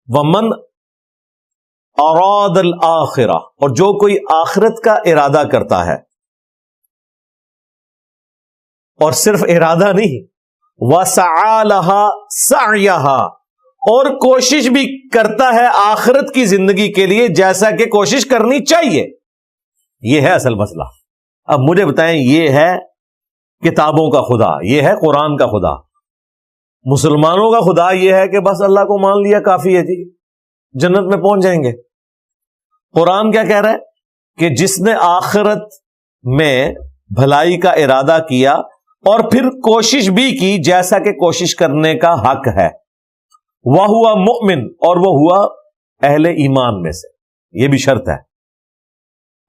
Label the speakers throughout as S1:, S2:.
S1: ومن اراد الآخرہ، اور جو کوئی آخرت کا ارادہ کرتا ہے، اور صرف ارادہ نہیں، وسعى لها سعيها، اور کوشش بھی کرتا ہے آخرت کی زندگی کے لیے جیسا کہ کوشش کرنی چاہیے. یہ ہے اصل مسئلہ. اب مجھے بتائیں، یہ ہے کتابوں کا خدا، یہ ہے قرآن کا خدا. مسلمانوں کا خدا یہ ہے کہ بس اللہ کو مان لیا کافی ہے جی، جنت میں پہنچ جائیں گے. قرآن کیا کہہ رہا ہے کہ جس نے آخرت میں بھلائی کا ارادہ کیا اور پھر کوشش بھی کی جیسا کہ کوشش کرنے کا حق ہے، وہ ہوا مؤمن، اور وہ ہوا اہل ایمان میں سے. یہ بھی شرط ہے.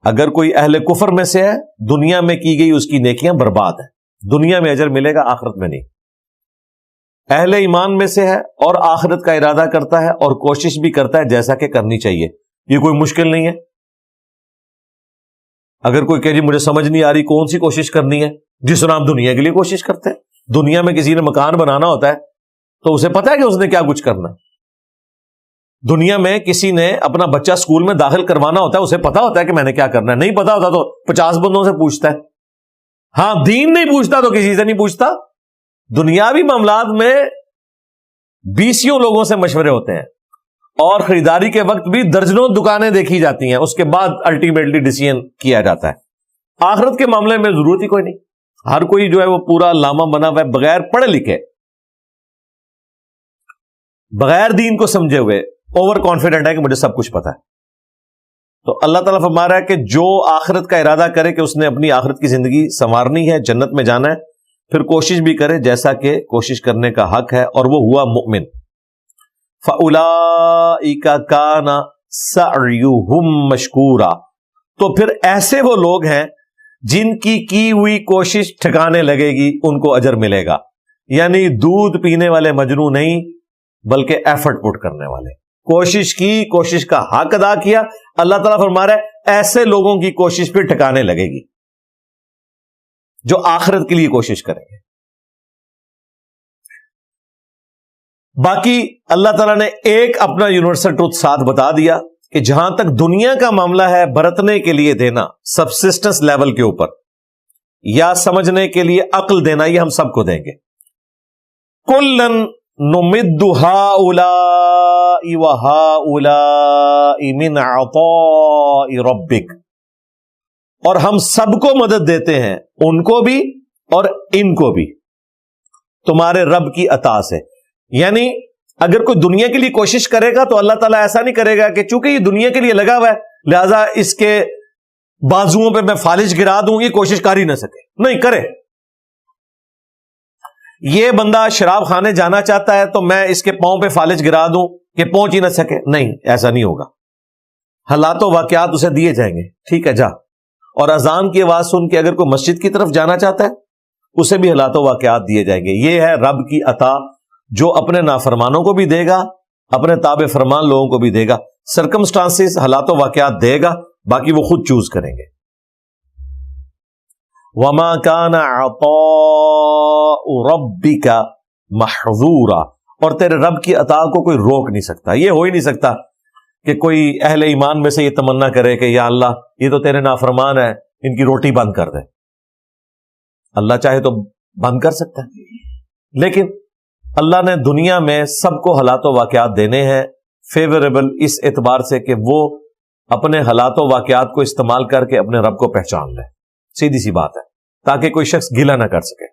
S1: اگر کوئی اہل کفر میں سے ہے، دنیا میں کی گئی اس کی نیکیاں برباد ہیں، دنیا میں اجر ملے گا، آخرت میں نہیں. اہل ایمان میں سے ہے اور آخرت کا ارادہ کرتا ہے اور کوشش بھی کرتا ہے جیسا کہ کرنی چاہیے. یہ کوئی مشکل نہیں ہے. اگر کوئی کہ جی مجھے سمجھ نہیں آ رہی کون سی کوشش کرنی ہے، جس طرح ہم دنیا کے لیے کوشش کرتے ہیں. دنیا میں کسی نے مکان بنانا ہوتا ہے تو اسے پتا ہے کہ اس نے کیا کچھ کرنا. دنیا میں کسی نے اپنا بچہ اسکول میں داخل کروانا ہوتا ہے، اسے پتا ہوتا ہے کہ میں نے کیا کرنا ہے. نہیں پتا ہوتا تو 50 بندوں سے پوچھتا ہے. ہاں، دین نہیں پوچھتا تو کسی سے نہیں پوچھتا. دنیاوی معاملات میں 20 لوگوں سے مشورے ہوتے ہیں، اور خریداری کے وقت بھی درجنوں دکانیں دیکھی جاتی ہیں، اس کے بعد الٹیمیٹلی ڈیسیژن کیا جاتا ہے. آخرت کے معاملے میں ضرورت ہی کوئی نہیں. ہر کوئی جو ہے وہ پورا لاما بنا ہوا ہے، بغیر پڑھے لکھے، بغیر دین کو سمجھے ہوئے، اوور کانفیڈنٹ ہے کہ مجھے سب کچھ پتا ہے. تو اللہ تعالیٰ فرما رہا ہے کہ جو آخرت کا ارادہ کرے کہ اس نے اپنی آخرت کی زندگی سنوارنی ہے، جنت میں جانا ہے، پھر کوشش بھی کرے جیسا کہ کوشش کرنے کا حق ہے، اور وہ ہوا مؤمن. فَأُولَئِكَ كَانَ سَعْيُهُمْ مَشْكُورًا، تو پھر ایسے وہ لوگ ہیں جن کی ہوئی کوشش ٹھکانے لگے گی، ان کو اجر ملے گا. یعنی دودھ پینے والے مجنو نہیں، بلکہ ایفرٹ پٹ کرنے والے. کوشش کی، کوشش کا حق ادا کیا. اللہ تعالیٰ فرما رہا ہے ایسے لوگوں کی کوشش پھر ٹھکانے لگے گی جو آخرت کے لیے کوشش کریں گے. باقی اللہ تعالیٰ نے ایک اپنا یونیورسل ٹروتھ ساتھ بتا دیا کہ جہاں تک دنیا کا معاملہ ہے، برتنے کے لیے دینا سبسسٹنس لیول کے اوپر، یا سمجھنے کے لیے عقل دینا، یہ ہم سب کو دیں گے. کلن نمد ہؤلاء وہؤلاء من عطاء ربک، اور ہم سب کو مدد دیتے ہیں، ان کو بھی اور ان کو بھی، تمہارے رب کی عطا سے. یعنی اگر کوئی دنیا کے لیے کوشش کرے گا تو اللہ تعالیٰ ایسا نہیں کرے گا کہ چونکہ یہ دنیا کے لیے لگا ہوا ہے لہذا اس کے بازوؤں پہ میں فالج گرا دوں، یہ کوشش کر ہی نہ سکے. نہیں کرے. یہ بندہ شراب خانے جانا چاہتا ہے تو میں اس کے پاؤں پہ فالج گرا دوں کہ پہنچ ہی نہ سکے. نہیں، ایسا نہیں ہوگا. حالات و واقعات اسے دیے جائیں گے، ٹھیک ہے جا. اور اذان کی آواز سن کے اگر کوئی مسجد کی طرف جانا چاہتا ہے اسے بھی حالات و واقعات دیے جائیں گے. یہ ہے رب کی عطا، جو اپنے نافرمانوں کو بھی دے گا، اپنے تابع فرمان لوگوں کو بھی دے گا. سرکمسٹانسز، حالات و واقعات دے گا، باقی وہ خود چوز کریں گے. وَمَا كَانَ عَطَاءُ رَبِّكَ مَحْظُورًا، اور تیرے رب کی عطا کو کوئی روک نہیں سکتا. یہ ہو ہی نہیں سکتا کہ کوئی اہل ایمان میں سے یہ تمنا کرے کہ یا اللہ یہ تو تیرے نافرمان ہے، ان کی روٹی بند کر دے. اللہ چاہے تو بند کر سکتا ہے، لیکن اللہ نے دنیا میں سب کو حالات و واقعات دینے ہیں فیوریبل، اس اعتبار سے کہ وہ اپنے حالات و واقعات کو استعمال کر کے اپنے رب کو پہچان لے. سیدھی سی بات ہے، تاکہ کوئی شخص گلہ نہ کر سکے.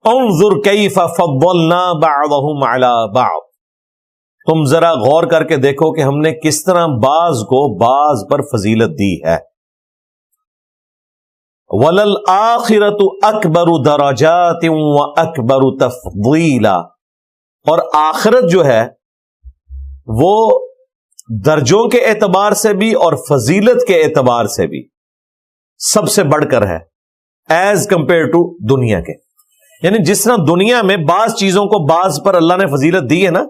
S1: انظر کیف فضلنا بعضهم علی بعض، تم ذرا غور کر کے دیکھو کہ ہم نے کس طرح بعض کو بعض پر فضیلت دی ہے. وَلَلْآخِرَةُ أَكْبَرُ دَرَجَاتٍ وَأَكْبَرُ تَفْضِيلًا، اور آخرت جو ہے وہ درجوں کے اعتبار سے بھی اور فضیلت کے اعتبار سے بھی سب سے بڑھ کر ہے ایز کمپیئر ٹو دنیا کے. یعنی جس طرح دنیا میں بعض چیزوں کو بعض پر اللہ نے فضیلت دی ہے نا،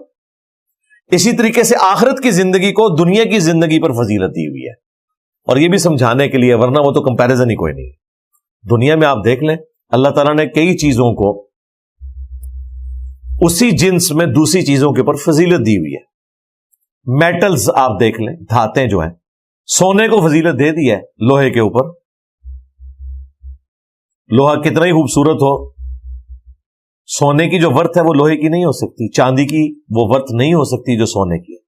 S1: اسی طریقے سے آخرت کی زندگی کو دنیا کی زندگی پر فضیلت دی ہوئی ہے. اور یہ بھی سمجھانے کے لیے، ورنہ وہ تو کمپیریزن ہی کوئی نہیں. دنیا میں آپ دیکھ لیں اللہ تعالیٰ نے کئی چیزوں کو اسی جنس میں دوسری چیزوں کے اوپر فضیلت دی ہوئی ہے. میٹلز آپ دیکھ لیں، دھاتیں جو ہیں، سونے کو فضیلت دے دی ہے لوہے کے اوپر. لوہا کتنا ہی خوبصورت ہو، سونے کی جو ورتھ ہے وہ لوہے کی نہیں ہو سکتی، چاندی کی وہ ورتھ نہیں ہو سکتی جو سونے کی ہے.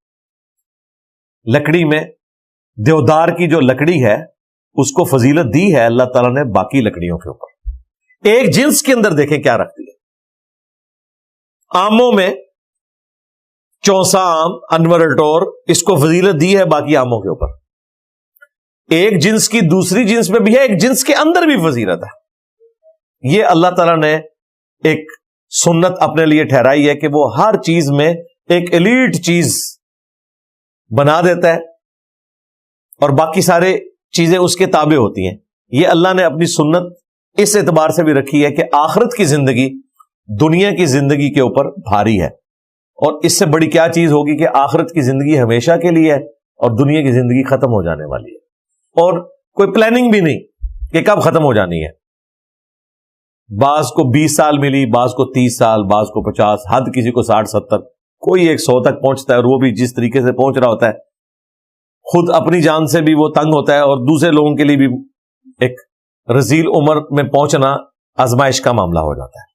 S1: لکڑی میں دیودار کی جو لکڑی ہے اس کو فضیلت دی ہے اللہ تعالیٰ نے باقی لکڑیوں کے اوپر. ایک جنس کے اندر دیکھیں کیا رکھتی ہے. آموں میں چونسا آم، انور الٹور، اس کو فضیلت دی ہے باقی آموں کے اوپر. ایک جنس کی دوسری جنس میں بھی ہے، ایک جنس کے اندر بھی فضیلت ہے. یہ اللہ تعالیٰ نے ایک سنت اپنے لیے ٹھہرائی ہے کہ وہ ہر چیز میں ایک ایلیٹ چیز بنا دیتا ہے اور باقی سارے چیزیں اس کے تابع ہوتی ہیں. یہ اللہ نے اپنی سنت اس اعتبار سے بھی رکھی ہے کہ آخرت کی زندگی دنیا کی زندگی کے اوپر بھاری ہے، اور اس سے بڑی کیا چیز ہوگی کہ آخرت کی زندگی ہمیشہ کے لیے ہے اور دنیا کی زندگی ختم ہو جانے والی ہے، اور کوئی پلاننگ بھی نہیں کہ کب ختم ہو جانی ہے. بعض کو 20 سال ملی، بعض کو 30 سال، بعض کو 50، حد کسی کو 60 70، کوئی 100 تک پہنچتا ہے، اور وہ بھی جس طریقے سے پہنچ رہا ہوتا ہے خود اپنی جان سے بھی وہ تنگ ہوتا ہے اور دوسرے لوگوں کے لیے بھی ایک رذیل عمر میں پہنچنا آزمائش کا معاملہ ہو جاتا ہے.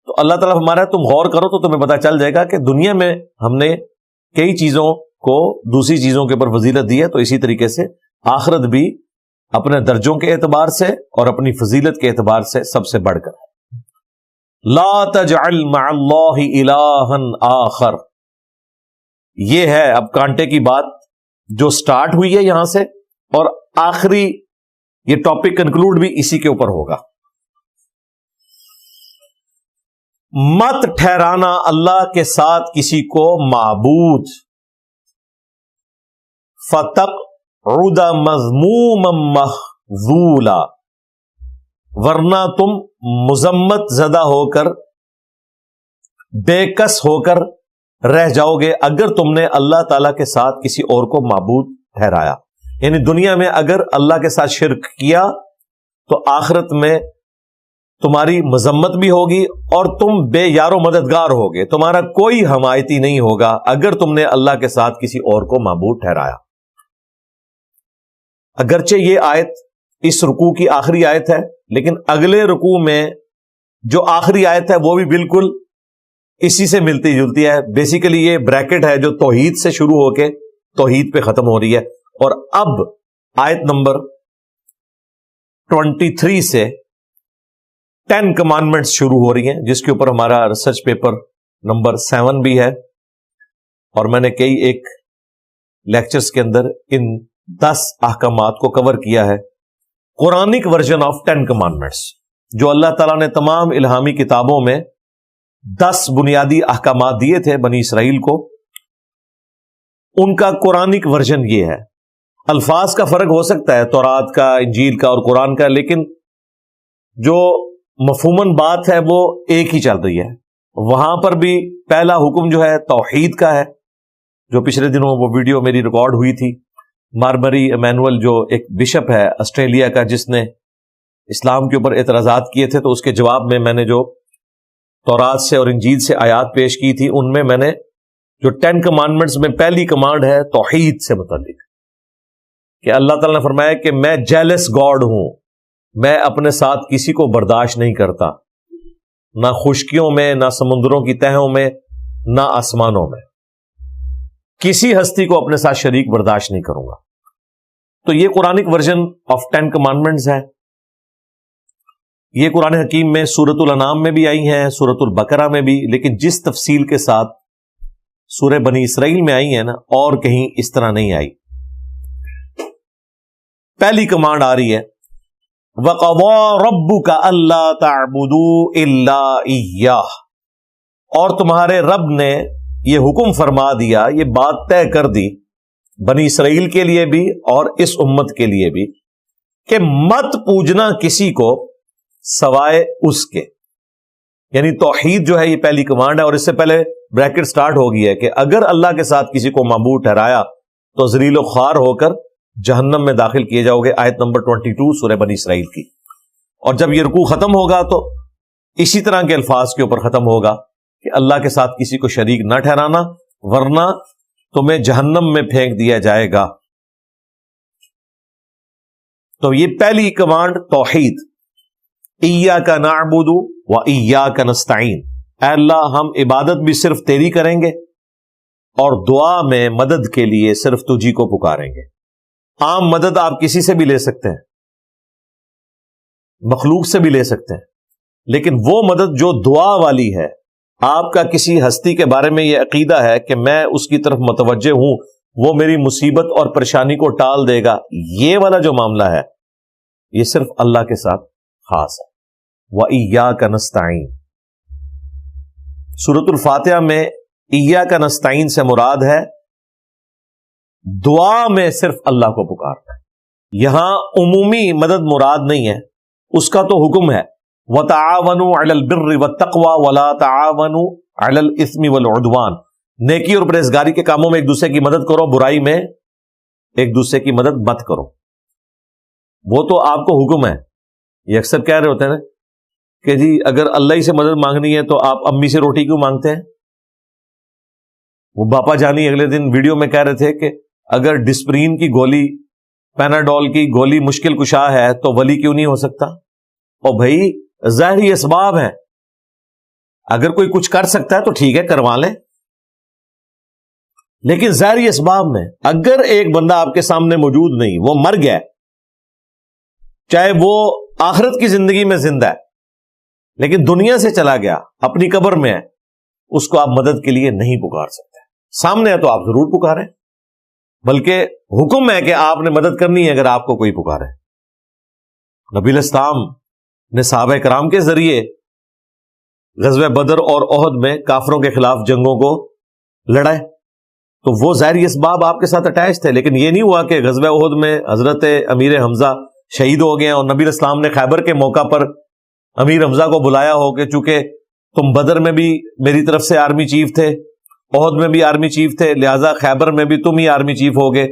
S1: تو اللہ تعالیٰ ہمارا تم غور کرو تو تمہیں پتا چل جائے گا کہ دنیا میں ہم نے کئی چیزوں کو دوسری چیزوں کے اوپر فضیلت دی ہے، تو اسی طریقے سے آخرت بھی اپنے درجوں کے اعتبار سے اور اپنی فضیلت کے اعتبار سے سب سے بڑھ کر ہے. لا تجعل مع اللہ الہا آخر، یہ ہے اب کانٹے کی بات جو سٹارٹ ہوئی ہے یہاں سے، اور آخری یہ ٹاپک کنکلوڈ بھی اسی کے اوپر ہوگا. مت ٹھہرانا اللہ کے ساتھ کسی کو معبود، فتقعد مذموما مخذولا، ورنہ تم مذمت زدہ ہو کر، بے کس ہو کر رہ جاؤ گے اگر تم نے اللہ تعالی کے ساتھ کسی اور کو معبود ٹھہرایا. یعنی دنیا میں اگر اللہ کے ساتھ شرک کیا تو آخرت میں تمہاری مذمت بھی ہوگی اور تم بے یار و مددگار ہوگے، تمہارا کوئی حمایتی نہیں ہوگا اگر تم نے اللہ کے ساتھ کسی اور کو معبود ٹھہرایا. اگرچہ یہ آیت اس رکوع کی آخری آیت ہے، لیکن اگلے رکوع میں جو آخری آیت ہے وہ بھی بالکل اسی سے ملتی جلتی ہے. بیسیکلی یہ بریکٹ ہے جو توحید سے شروع ہو کے توحید پہ ختم ہو رہی ہے، اور اب آیت نمبر 23 سے 10 کمانڈمنٹس شروع ہو رہی ہیں، جس کے اوپر ہمارا ریسرچ پیپر نمبر 7 بھی ہے، اور میں نے کئی ایک لیکچرز کے اندر ان 10 احکامات کو کور کیا ہے. قرآنک ورژن آف 10 کمانڈمنٹس، جو اللہ تعالیٰ نے تمام الہامی کتابوں میں 10 بنیادی احکامات دیے تھے بنی اسرائیل کو، ان کا قرآنک ورژن یہ ہے. الفاظ کا فرق ہو سکتا ہے تورات کا، انجیل کا اور قرآن کا، لیکن جو مفہوماً بات ہے وہ ایک ہی چل رہی ہے. وہاں پر بھی پہلا حکم جو ہے توحید کا ہے، جو پچھلے دنوں وہ ویڈیو میری ریکارڈ ہوئی تھی. ماربری ایمینول جو ایک بشپ ہے آسٹریلیا کا، جس نے اسلام کے اوپر اعتراضات کیے تھے، تو اس کے جواب میں نے جو تورات سے اور انجیل سے آیات پیش کی تھی، ان میں نے جو 10 کمانڈمنٹس میں پہلی کمانڈ ہے توحید سے متعلق، کہ اللہ تعالیٰ نے فرمایا کہ میں جیلس گاڈ ہوں، میں اپنے ساتھ کسی کو برداشت نہیں کرتا، نہ خشکیوں میں، نہ سمندروں کی تہوں میں، نہ آسمانوں میں، کسی ہستی کو اپنے ساتھ شریک برداشت نہیں کروں گا. تو یہ قرآنک ورژن آف 10 کمانڈمنٹس ہے. یہ قرآن حکیم میں سورۃ الانعام میں بھی آئی ہیں، سورۃ البقرہ میں بھی، لیکن جس تفصیل کے ساتھ سورہ بنی اسرائیل میں آئی ہیں نا، اور کہیں اس طرح نہیں آئی. پہلی کمانڈ آ رہی ہے وَقَضَىٰ رَبُّكَ أَلَّا تَعْبُدُوا إِلَّا إِيَّاهُ، اور تمہارے رب نے یہ حکم فرما دیا، یہ بات طے کر دی بنی اسرائیل کے لیے بھی اور اس امت کے لیے بھی، کہ مت پوجنا کسی کو سوائے اس کے. یعنی توحید جو ہے یہ پہلی کمانڈ ہے، اور اس سے پہلے بریکٹ سٹارٹ ہو گئی ہے کہ اگر اللہ کے ساتھ کسی کو معبود ٹھہرایا تو ذلیل و خوار ہو کر جہنم میں داخل کیے جاؤ گے. آیت نمبر 22 سورہ بنی اسرائیل کی. اور جب یہ رکوع ختم ہوگا تو اسی طرح کے الفاظ کے اوپر ختم ہوگا کہ اللہ کے ساتھ کسی کو شریک نہ ٹھہرانا ورنہ تمہیں جہنم میں پھینک دیا جائے گا۔ تو یہ پہلی کمانڈ توحید، ایاک نعبد و ایاک نستعین، اے اللہ ہم عبادت بھی صرف تیری کریں گے اور دعا میں مدد کے لیے صرف تجھی کو پکاریں گے۔ عام مدد آپ کسی سے بھی لے سکتے ہیں، مخلوق سے بھی لے سکتے ہیں، لیکن وہ مدد جو دعا والی ہے، آپ کا کسی ہستی کے بارے میں یہ عقیدہ ہے کہ میں اس کی طرف متوجہ ہوں، وہ میری مصیبت اور پریشانی کو ٹال دے گا، یہ والا جو معاملہ ہے یہ صرف اللہ کے ساتھ خاص ہے۔ وَإِيَّاكَ نَسْتَعِينُ، سورۃ الفاتحہ میں ایاک نستعین سے مراد ہے دعا میں صرف اللہ کو پکارنا ہے۔ یہاں عمومی مدد مراد نہیں ہے، اس کا تو حکم ہے وَتَعَاوَنُوا عَلَى الْبِرِّ وَالتَّقْوَى وَلَا تَعَاوَنُوا عَلَى الْإِثْمِ وَالْعُدْوَانِ، نیکی اور پرہیزگاری کے کاموں میں ایک دوسرے کی مدد کرو، برائی میں ایک دوسرے کی مدد مت کرو۔ وہ تو آپ کو حکم ہے۔ یہ اکثر کہہ رہے ہوتے ہیں نا کہ جی اگر اللہ ہی سے مدد مانگنی ہے تو آپ امی سے روٹی کیوں مانگتے ہیں؟ وہ باپا جانی اگلے دن ویڈیو میں کہہ رہے تھے کہ اگر ڈسپرین کی گولی، پیناڈول کی گولی مشکل کشا ہے تو ولی کیوں نہیں ہو سکتا؟ اور بھائی ظاہری اسباب ہیں، اگر کوئی کچھ کر سکتا ہے تو ٹھیک ہے کروا لیں، لیکن ظاہری اسباب میں اگر ایک بندہ آپ کے سامنے موجود نہیں، وہ مر گیا، چاہے وہ آخرت کی زندگی میں زندہ ہے لیکن دنیا سے چلا گیا، اپنی قبر میں ہے، اس کو آپ مدد کے لیے نہیں پکار سکتے۔ سامنے ہے تو آپ ضرور پکاریں، بلکہ حکم ہے کہ آپ نے مدد کرنی ہے اگر آپ کو کوئی پکارے۔ نبی الاسلام نے صحابہ کرام کے ذریعے غزوہ بدر اور احد میں کافروں کے خلاف جنگوں کو لڑائے، تو وہ ظاہری اسباب آپ کے ساتھ اٹیچ تھے، لیکن یہ نہیں ہوا کہ غزوہ احد میں حضرت امیر حمزہ شہید ہو گئے اور نبی الاسلام نے خیبر کے موقع پر امیر حمزہ کو بلایا ہو کہ چونکہ تم بدر میں بھی میری طرف سے آرمی چیف تھے، احد میں بھی آرمی چیف تھے، لہذا خیبر میں بھی تم ہی آرمی چیف ہوگے،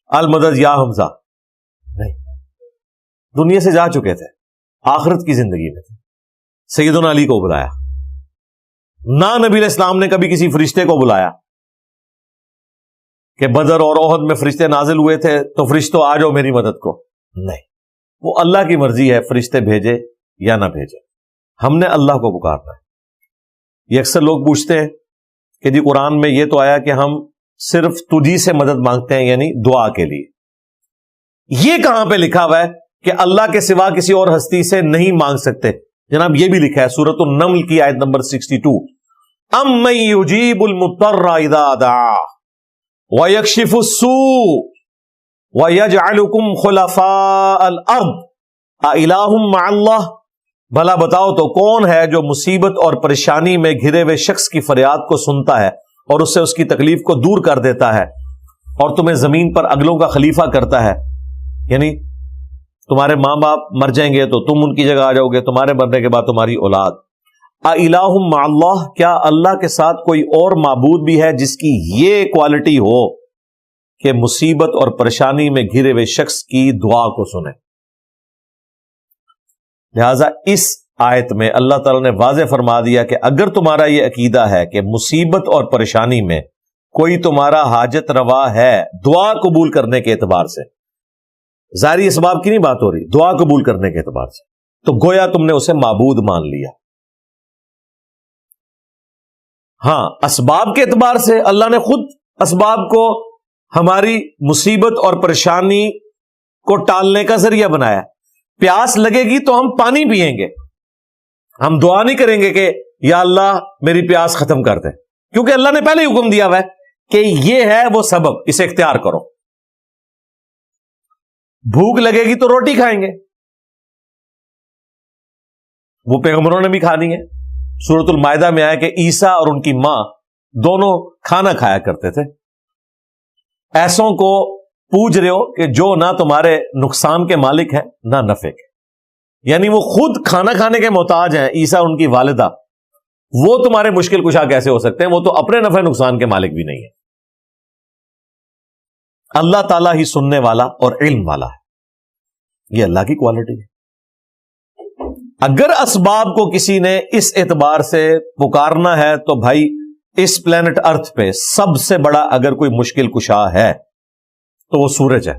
S1: المدد یا حمزہ۔ نہیں، دنیا سے جا چکے تھے، آخرت کی زندگی میں تھے، سیدنا علی کو بلایا۔ نہ نبی علیہ السلام نے کبھی کسی فرشتے کو بلایا کہ بدر اور احد میں فرشتے نازل ہوئے تھے تو فرشتوں آ جاؤ میری مدد کو، نہیں، وہ اللہ کی مرضی ہے فرشتے بھیجے یا نہ بھیجے، ہم نے اللہ کو پکارنا ہے۔ یہ اکثر لوگ پوچھتے ہیں کہ جی قرآن میں یہ تو آیا کہ ہم صرف تجھی سے مدد مانگتے ہیں، یعنی دعا کے لیے، یہ کہاں پہ لکھا ہوا ہے کہ اللہ کے سوا کسی اور ہستی سے نہیں مانگ سکتے؟ جناب یہ بھی لکھا ہے سورۃ النمل کی آیت نمبر 62، امن یجیب المضطر اذا دعا ویکشف السوء ویجعلکم خلفاء الارض االہ مع اللہ، بھلا بتاؤ تو کون ہے جو مصیبت اور پریشانی میں گھرے ہوئے شخص کی فریاد کو سنتا ہے اور اس سے اس کی تکلیف کو دور کر دیتا ہے اور تمہیں زمین پر اگلوں کا خلیفہ کرتا ہے؟ یعنی تمہارے ماں باپ مر جائیں گے تو تم ان کی جگہ آ جاؤ گے، تمہارے مرنے کے بعد تمہاری اولاد۔ االہ مع اللہ، کیا اللہ کے ساتھ کوئی اور معبود بھی ہے جس کی یہ کوالٹی ہو کہ مصیبت اور پریشانی میں گھرے ہوئے شخص کی دعا کو سنے؟ لہذا اس آیت میں اللہ تعالیٰ نے واضح فرما دیا کہ اگر تمہارا یہ عقیدہ ہے کہ مصیبت اور پریشانی میں کوئی تمہارا حاجت روا ہے دعا قبول کرنے کے اعتبار سے، ظاہری اسباب کی نہیں بات ہو رہی، دعا قبول کرنے کے اعتبار سے، تو گویا تم نے اسے معبود مان لیا۔ ہاں، اسباب کے اعتبار سے اللہ نے خود اسباب کو ہماری مصیبت اور پریشانی کو ٹالنے کا ذریعہ بنایا۔ پیاس لگے گی تو ہم پانی پیئیں گے، ہم دعا نہیں کریں گے کہ یا اللہ میری پیاس ختم کر دے، کیونکہ اللہ نے پہلے ہی حکم دیا ہوا ہے کہ یہ ہے وہ سبب، اسے اختیار کرو۔ بھوک لگے گی تو روٹی کھائیں گے، وہ پیغمبروں نے بھی کھانی ہے۔ سورۃ المائدہ میں آیا کہ عیسیٰ اور ان کی ماں دونوں کھانا کھایا کرتے تھے۔ ایسوں کو پوچھ رہے ہو کہ جو نہ تمہارے نقصان کے مالک ہیں نہ نفع کے، یعنی وہ خود کھانا کھانے کے محتاج ہیں، عیسیٰ اور ان کی والدہ، وہ تمہارے مشکل کشا کیسے ہو سکتے ہیں؟ وہ تو اپنے نفع نقصان کے مالک بھی نہیں ہے۔ اللہ تعالیٰ ہی سننے والا اور علم والا ہے، یہ اللہ کی کوالٹی ہے۔ اگر اسباب کو کسی نے اس اعتبار سے پکارنا ہے تو بھائی اس پلانٹ ارتھ پہ سب سے بڑا اگر کوئی مشکل کشا ہے تو وہ سورج ہے.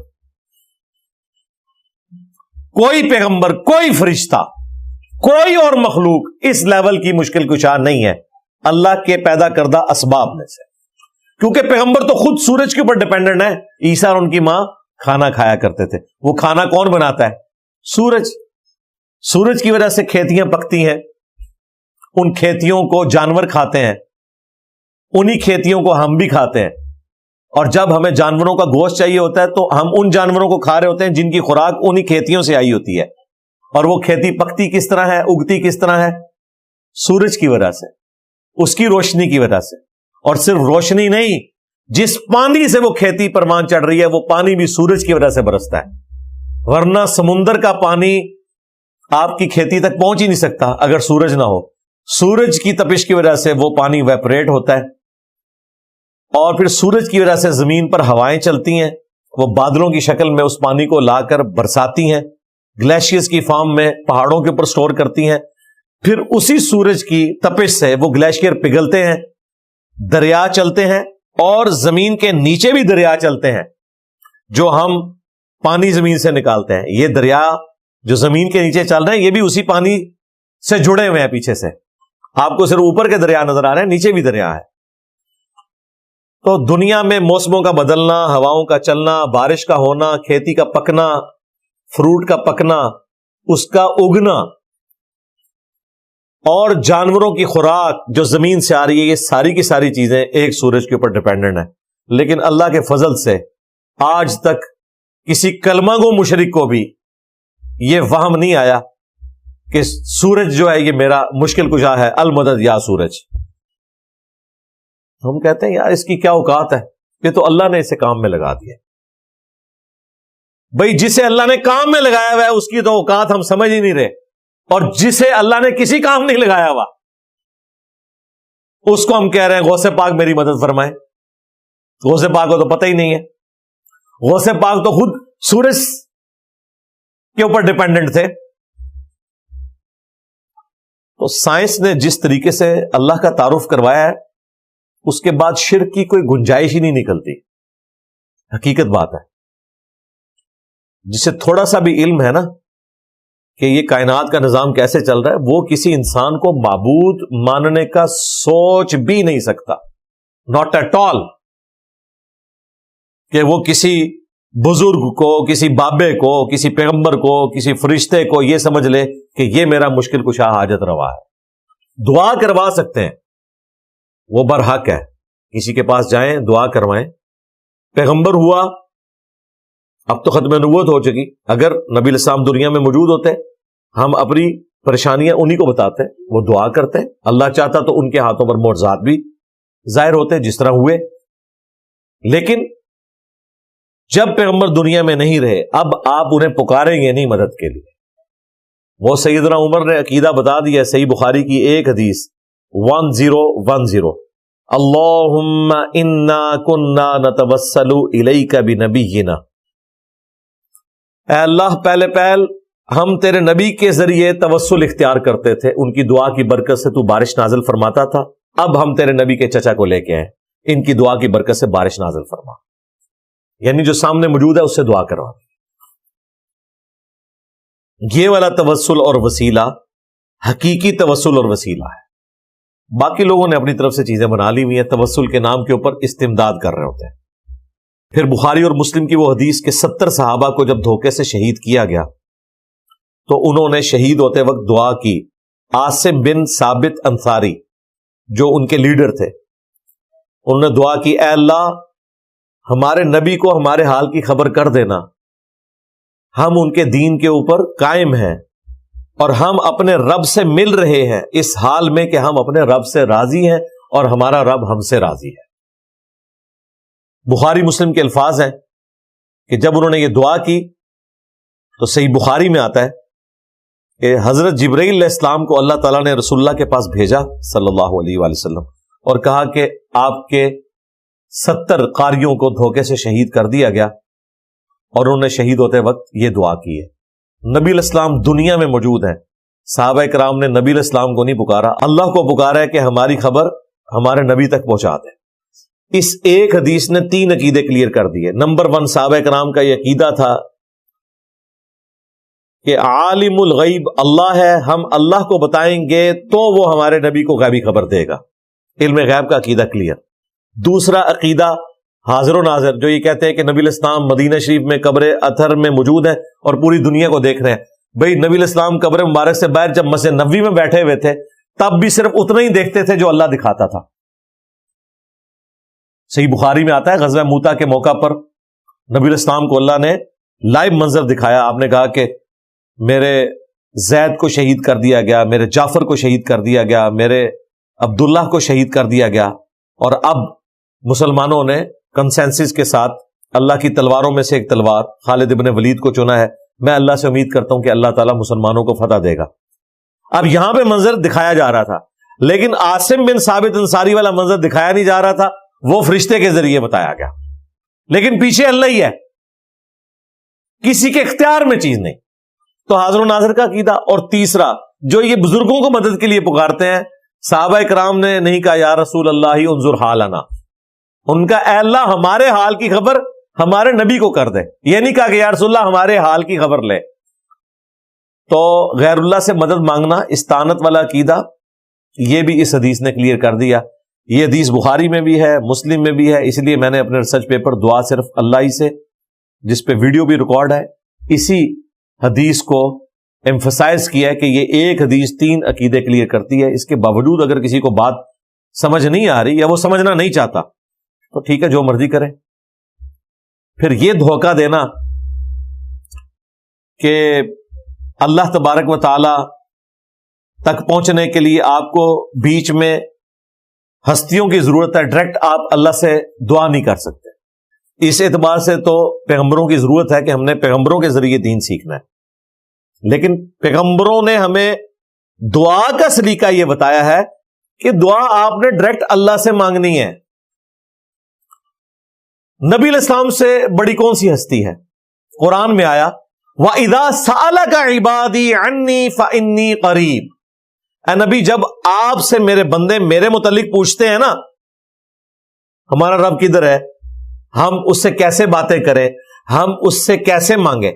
S1: کوئی پیغمبر، کوئی فرشتہ، کوئی اور مخلوق اس لیول کی مشکل کشا نہیں ہے اللہ کے پیدا کردہ اسباب میں سے. کیونکہ پیغمبر تو خود سورج کے اوپر ڈیپینڈنٹ ہے. عیسیٰ اور ان کی ماں کھانا کھایا کرتے تھے. وہ کھانا کون بناتا ہے؟ سورج. سورج کی وجہ سے کھیتیاں پکتی ہیں، ان کھیتیوں کو جانور کھاتے ہیں، انہی کھیتیوں کو ہم بھی کھاتے ہیں. اور جب ہمیں جانوروں کا گوشت چاہیے ہوتا ہے تو ہم ان جانوروں کو کھا رہے ہوتے ہیں جن کی خوراک انہی کھیتیوں سے آئی ہوتی ہے. اور وہ کھیتی پکتی کس طرح ہے، اگتی کس طرح ہے؟ سورج کی وجہ سے، اس کی روشنی کی وجہ سے. اور صرف روشنی نہیں، جس پانی سے وہ کھیتی پرمان چڑھ رہی ہے وہ پانی بھی سورج کی وجہ سے برستا ہے. ورنہ سمندر کا پانی آپ کی کھیتی تک پہنچ ہی نہیں سکتا اگر سورج نہ ہو. سورج کی تپش کی وجہ سے وہ پانی ویپریٹ ہوتا ہے، اور پھر سورج کی وجہ سے زمین پر ہوائیں چلتی ہیں، وہ بادلوں کی شکل میں اس پانی کو لا کر برساتی ہیں، گلیشیئرز کی فارم میں پہاڑوں کے اوپر سٹور کرتی ہیں. پھر اسی سورج کی تپش سے وہ گلیشیئر پگھلتے ہیں، دریا چلتے ہیں، اور زمین کے نیچے بھی دریا چلتے ہیں جو ہم پانی زمین سے نکالتے ہیں. یہ دریا جو زمین کے نیچے چل رہے ہیں یہ بھی اسی پانی سے جڑے ہوئے ہیں. پیچھے سے آپ کو صرف اوپر کے دریا نظر آ رہے ہیں، نیچے بھی دریا ہے. تو دنیا میں موسموں کا بدلنا، ہواؤں کا چلنا، بارش کا ہونا، کھیتی کا پکنا، فروٹ کا پکنا، اس کا اگنا، اور جانوروں کی خوراک جو زمین سے آ رہی ہے، یہ ساری کی ساری چیزیں ایک سورج کے اوپر ڈیپینڈنٹ ہیں. لیکن اللہ کے فضل سے آج تک کسی کلمہ گو مشرک کو بھی یہ وہم نہیں آیا کہ سورج جو ہے یہ میرا مشکل کشا ہے، المدد یا سورج. ہم کہتے ہیں یار اس کی کیا اوقات ہے، یہ تو اللہ نے اسے کام میں لگا دیا. بھئی جسے اللہ نے کام میں لگایا ہوا ہے اس کی تو اوقات ہم سمجھ ہی نہیں رہے، اور جسے اللہ نے کسی کام نہیں لگایا ہوا اس کو ہم کہہ رہے ہیں غوث پاک میری مدد فرمائے. غوث پاک کو تو پتہ ہی نہیں ہے. غوث پاک تو خود سورج کے اوپر ڈیپینڈنٹ تھے. تو سائنس نے جس طریقے سے اللہ کا تعارف کروایا ہے اس کے بعد شرک کی کوئی گنجائش ہی نہیں نکلتی. حقیقت بات ہے. جسے تھوڑا سا بھی علم ہے نا کہ یہ کائنات کا نظام کیسے چل رہا ہے، وہ کسی انسان کو معبود ماننے کا سوچ بھی نہیں سکتا. Not at all. کہ وہ کسی بزرگ کو، کسی بابے کو، کسی پیغمبر کو، کسی فرشتے کو یہ سمجھ لے کہ یہ میرا مشکل کشا حاجت روا ہے. دعا کروا سکتے ہیں، وہ برحق ہے. کسی کے پاس جائیں دعا کروائیں. پیغمبر ہوا، اب تو ختم نبوت ہو چکی. اگر نبی الاسلام دنیا میں موجود ہوتے ہم اپنی پریشانیاں انہی کو بتاتے، وہ دعا کرتے. اللہ چاہتا تو ان کے ہاتھوں پر معجزات بھی ظاہر ہوتے جس طرح ہوئے. لیکن جب پیغمبر دنیا میں نہیں رہے اب آپ انہیں پکاریں گے نہیں مدد کے لیے. وہ سیدنا عمر نے عقیدہ بتا دیا. صحیح بخاری کی ایک حدیث 1010 اللہم انا کننا نتوسل الیک بنبینا. اے اللہ پہلے پہل ہم تیرے نبی کے ذریعے توسل اختیار کرتے تھے، ان کی دعا کی برکت سے تو بارش نازل فرماتا تھا. اب ہم تیرے نبی کے چچا کو لے کے آئے، ان کی دعا کی برکت سے بارش نازل فرما. یعنی جو سامنے موجود ہے اس سے دعا کروا. یہ والا توسل اور وسیلہ حقیقی توسل اور وسیلہ ہے. باقی لوگوں نے اپنی طرف سے چیزیں بنا لی ہوئی ہیں، توسل کے نام کے اوپر استمداد کر رہے ہوتے ہیں. پھر بخاری اور مسلم کی وہ حدیث کہ 70 صحابہ کو جب دھوکے سے شہید کیا گیا تو انہوں نے شہید ہوتے وقت دعا کی. عاصم بن ثابت انصاری جو ان کے لیڈر تھے، انہوں نے دعا کی اے اللہ ہمارے نبی کو ہمارے حال کی خبر کر دینا، ہم ان کے دین کے اوپر قائم ہیں اور ہم اپنے رب سے مل رہے ہیں اس حال میں کہ ہم اپنے رب سے راضی ہیں اور ہمارا رب ہم سے راضی ہے. بخاری مسلم کے الفاظ ہیں کہ جب انہوں نے یہ دعا کی تو صحیح بخاری میں آتا ہے کہ حضرت جبرائیل علیہ السلام کو اللہ تعالیٰ نے رسول اللہ کے پاس بھیجا صلی اللہ علیہ وآلہ وسلم اور کہا کہ آپ کے 70 قاریوں کو دھوکے سے شہید کر دیا گیا، اور انہوں نے شہید ہوتے وقت یہ دعا کی ہے. نبی علیہ السلام دنیا میں موجود ہیں، صحابہ کرام نے نبی علیہ السلام کو نہیں پکارا، اللہ کو پکارا ہے کہ ہماری خبر ہمارے نبی تک پہنچا دیں۔ اس ایک حدیث نے 3 عقیدے کلیئر کر دیے۔ نمبر 1، صحابہ کرام کا یہ عقیدہ تھا کہ عالم الغیب اللہ ہے، ہم اللہ کو بتائیں گے تو وہ ہمارے نبی کو غیبی خبر دے گا۔ علم غیب کا عقیدہ کلیئر۔ دوسرا عقیدہ حاضر و ناظر، جو یہ کہتے ہیں کہ نبی علیہ السلام مدینہ شریف میں قبر اطہر میں موجود ہیں اور پوری دنیا کو دیکھ رہے ہیں۔ بھئی نبی علیہ السلام قبر مبارک سے باہر جب مسجد نبوی میں بیٹھے ہوئے تھے تب بھی صرف اتنا ہی دیکھتے تھے جو اللہ دکھاتا تھا۔ صحیح بخاری میں آتا ہے غزوہ موتا کے موقع پر نبی علیہ السلام کو اللہ نے لائیو منظر دکھایا۔ آپ نے کہا کہ میرے زید کو شہید کر دیا گیا، میرے جعفر کو شہید کر دیا گیا، میرے عبداللہ کو شہید کر دیا گیا، اور اب مسلمانوں نے کنسنسس کے ساتھ اللہ کی تلواروں میں سے ایک تلوار خالد ابن ولید کو چنا ہے۔ میں اللہ سے امید کرتا ہوں کہ اللہ تعالیٰ مسلمانوں کو فتح دے گا۔ اب یہاں پہ منظر دکھایا جا رہا تھا، لیکن عاصم بن ثابت انصاری والا منظر دکھایا نہیں جا رہا تھا، وہ فرشتے کے ذریعے بتایا گیا، لیکن پیچھے اللہ ہی ہے، کسی کے اختیار میں چیز نہیں۔ تو حاضر و ناظر کا عقیدہ۔ اور تیسرا، جو یہ بزرگوں کو مدد کے لیے پکارتے ہیں، صحابہ کرام نے نہیں کہا یا رسول اللہ انظر حالنا، ان کا اے اللہ ہمارے حال کی خبر ہمارے نبی کو کر دے، یہ نہیں کہا کہ یا رسول اللہ ہمارے حال کی خبر لے۔ تو غیر اللہ سے مدد مانگنا، استعانت والا عقیدہ، یہ بھی اس حدیث نے کلیئر کر دیا۔ یہ حدیث بخاری میں بھی ہے، مسلم میں بھی ہے، اس لیے میں نے اپنے ریسرچ پیپر دعا صرف اللہ ہی سے، جس پہ ویڈیو بھی ریکارڈ ہے، اسی حدیث کو ایمفسائز کیا ہے کہ یہ ایک حدیث 3 عقیدے کلیئر کرتی ہے۔ اس کے باوجود اگر کسی کو بات سمجھ نہیں آ رہی یا وہ سمجھنا نہیں چاہتا تو ٹھیک ہے، جو مرضی کرے۔ پھر یہ دھوکہ دینا کہ اللہ تبارک و تعالی تک پہنچنے کے لیے آپ کو بیچ میں ہستیوں کی ضرورت ہے، ڈائریکٹ آپ اللہ سے دعا نہیں کر سکتے۔ اس اعتبار سے تو پیغمبروں کی ضرورت ہے کہ ہم نے پیغمبروں کے ذریعے دین سیکھنا ہے، لیکن پیغمبروں نے ہمیں دعا کا سلیقہ یہ بتایا ہے کہ دعا آپ نے ڈائریکٹ اللہ سے مانگنی ہے۔ نبی علیہ السلام سے بڑی کون سی ہستی ہے؟ قرآن میں آیا وَإِذَا سَأَلَكَ عِبَادِي عَنِّي فَإِنِّي قَرِيب۔ اے نبی، جب آپ سے میرے بندے میرے متعلق پوچھتے ہیں نا، ہمارا رب کدھر ہے، ہم اس سے کیسے باتیں کریں، ہم اس سے کیسے مانگیں،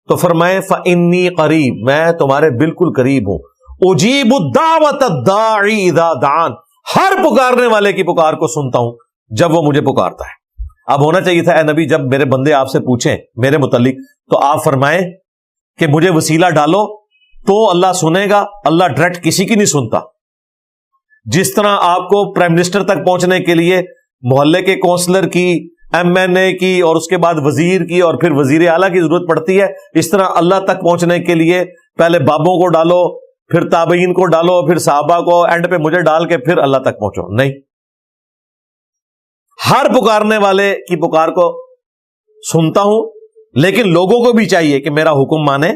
S1: تو فرمائے فَإِنِّي قَرِيب، میں تمہارے بالکل قریب ہوں۔ اجیب الدعوۃ الداعی اذا دعان، ہر پکارنے والے کی پکار کو سنتا ہوں جب وہ مجھے پکارتا ہے۔ اب ہونا چاہیے تھا اے نبی جب میرے بندے آپ سے پوچھیں میرے متعلق تو آپ فرمائیں کہ مجھے وسیلہ ڈالو تو اللہ سنے گا۔ اللہ ڈائریکٹ کسی کی نہیں سنتا۔ جس طرح آپ کو پرائم منسٹر تک پہنچنے کے لیے محلے کے کونسلر کی، ایم این اے کی، اور اس کے بعد وزیر کی، اور پھر وزیر اعلیٰ کی ضرورت پڑتی ہے، اس طرح اللہ تک پہنچنے کے لیے پہلے بابوں کو ڈالو، پھر تابعین کو ڈالو، پھر صحابہ کو، اینڈ پہ مجھے ڈال کے پھر اللہ تک پہنچو۔ نہیں، ہر پکارنے والے کی پکار کو سنتا ہوں، لیکن لوگوں کو بھی چاہیے کہ میرا حکم مانے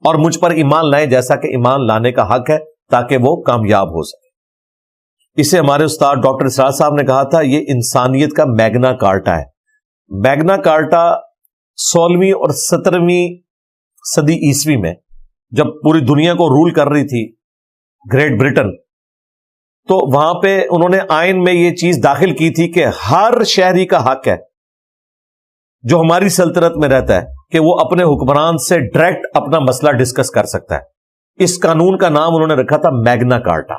S1: اور مجھ پر ایمان لائیں جیسا کہ ایمان لانے کا حق ہے، تاکہ وہ کامیاب ہو سکے۔ اسے ہمارے استاد ڈاکٹر اسرار صاحب نے کہا تھا یہ انسانیت کا میگنا کارٹا ہے۔ میگنا کارٹا 16ویں اور 17ویں صدی عیسوی میں جب پوری دنیا کو رول کر رہی تھی گریٹ برٹن، تو وہاں پہ انہوں نے آئین میں یہ چیز داخل کی تھی کہ ہر شہری کا حق ہے جو ہماری سلطنت میں رہتا ہے کہ وہ اپنے حکمران سے ڈائریکٹ اپنا مسئلہ ڈسکس کر سکتا ہے۔ اس قانون کا نام انہوں نے رکھا تھا میگنا کارٹا۔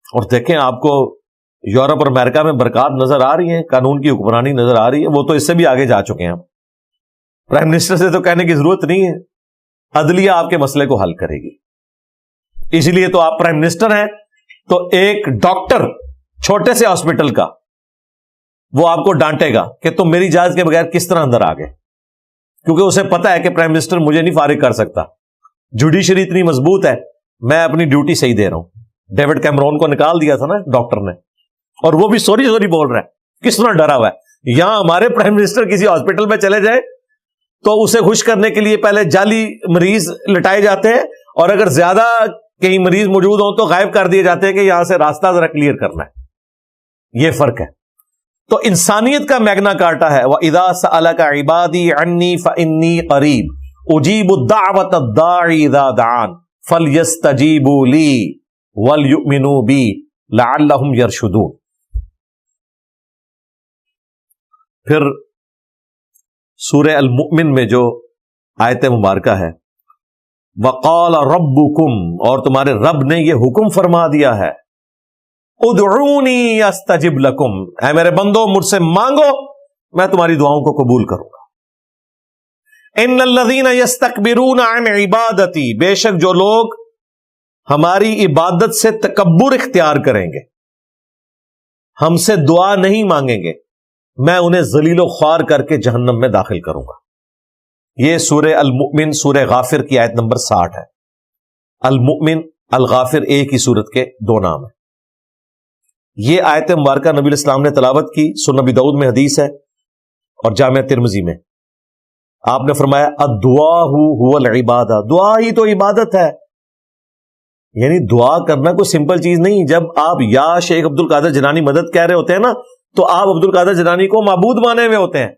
S1: اور دیکھیں آپ کو یورپ اور امریکہ میں برکات نظر آ رہی ہیں، قانون کی حکمرانی نظر آ رہی ہے، وہ تو اس سے بھی آگے جا چکے ہیں۔ پرائم منسٹر سے تو کہنے کی ضرورت نہیں ہے، عدلیہ آپ کے مسئلے کو حل کرے گی۔ اسی لیے تو آپ پرائم منسٹر ہیں تو ایک ڈاکٹر چھوٹے سے ہاسپٹل کا وہ آپ کو ڈانٹے گا کہ تم میری اجازت کے بغیر کس طرح اندر آ گئے، کیونکہ اسے پتا ہے کہ پرائم منسٹر مجھے نہیں فارغ کر سکتا، جوڈیشری اتنی مضبوط ہے، میں اپنی ڈیوٹی صحیح دے رہا ہوں۔ ڈیوڈ کیمرون کو نکال دیا تھا نا ڈاکٹر نے، اور وہ بھی سوری بول رہا ہے، کس طرح ڈرا ہوا ہے۔ یہاں ہمارے پرائم منسٹر کسی ہاسپٹل میں چلے جائے تو اسے خوش کرنے کے لیے پہلے جعلی مریض لٹائے جاتے ہیں، اور اگر زیادہ کہیں مریض موجود ہوں تو غائب کر دیے جاتے ہیں کہ یہاں سے راستہ ذرا کلیئر کرنا ہے۔ یہ فرق ہے۔ تو انسانیت کا میگنا کارٹا ہے وَإِذَا سَأَلَكَ عِبَادِي عَنِّي فَإِنِّي قَرِيب اجیب الدعوۃ الداعی اذا دعان فلیستجیبوا لی ولیؤمنوا بی لعلہم یرشدون. پھر سورہ المؤمن میں جو آیت مبارکہ ہے وقال ربکم، اور تمہارے رب نے یہ حکم فرما دیا ہے ادعونی استجب لکم، اے میرے بندو مجھ سے مانگو میں تمہاری دعاؤں کو قبول کروں گا. ان الذین یستکبرون عن عبادتی، بے شک جو لوگ ہماری عبادت سے تکبر اختیار کریں گے، ہم سے دعا نہیں مانگیں گے، میں انہیں ذلیل و خوار کر کے جہنم میں داخل کروں گا. یہ سورہ المؤمن سورہ غافر کی آیت نمبر 60 ہے. المؤمن الغافر ایک ہی سورت کے دو نام ہیں. یہ آیت مبارکہ نبی علیہ السلام نے تلاوت کی، سنن ابی داؤد میں حدیث ہے اور جامع ترمذی میں. آپ نے فرمایا الدعاء هو العبادہ، دعا ہی تو عبادت ہے. یعنی دعا کرنا کوئی سمپل چیز نہیں. جب آپ یا شیخ عبد القادر جیلانی مدد کہہ رہے ہوتے ہیں نا، تو آپ عبد القادر جیلانی کو معبود مانے ہوئے ہوتے ہیں.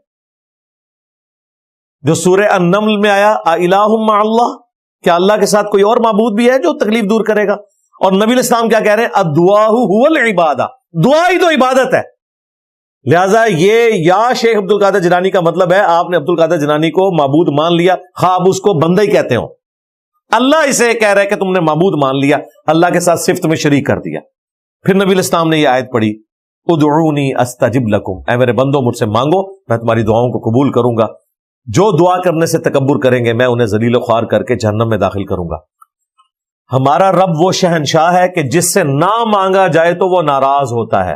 S1: جو سورہ النمل میں آیا الہ مع اللہ، کیا اللہ کے ساتھ کوئی اور معبود بھی ہے جو تکلیف دور کرے گا؟ اور نبی علیہ السلام کیا کہہ رہے ہیں الدعاء هو العبادہ، دعا ہی تو عبادت ہے. لہذا یہ یا شیخ عبد القادر جیلانی کا مطلب ہے آپ نے عبد القادر جیلانی کو معبود مان لیا، خواہ آپ اس کو بندہ ہی کہتے ہو. اللہ اسے کہہ رہا ہے کہ تم نے معبود مان لیا، اللہ کے ساتھ صفت میں شریک کر دیا. پھر نبی علیہ السلام نے یہ آیت پڑھی ادعونی استجب لکم، اے میرے بندو مجھ سے مانگو میں تمہاری دعاؤں کو قبول کروں گا. جو دعا کرنے سے تکبر کریں گے میں انہیں ذلیل و خوار کر کے جہنم میں داخل کروں گا. ہمارا رب وہ شہنشاہ ہے کہ جس سے نہ مانگا جائے تو وہ ناراض ہوتا ہے.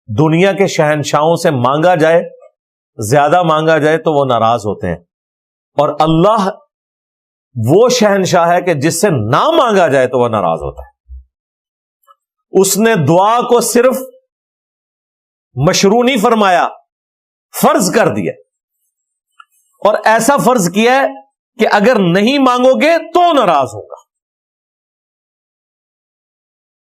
S1: دنیا کے شہنشاہوں سے مانگا جائے، زیادہ مانگا جائے تو وہ ناراض ہوتے ہیں، اور اللہ وہ شہنشاہ ہے کہ جس سے نہ مانگا جائے تو وہ ناراض ہوتا ہے. اس نے دعا کو صرف مشروع نہیں فرمایا، فرض کر دیا، اور ایسا فرض کیا ہے کہ اگر نہیں مانگو گے تو ناراض ہوگا.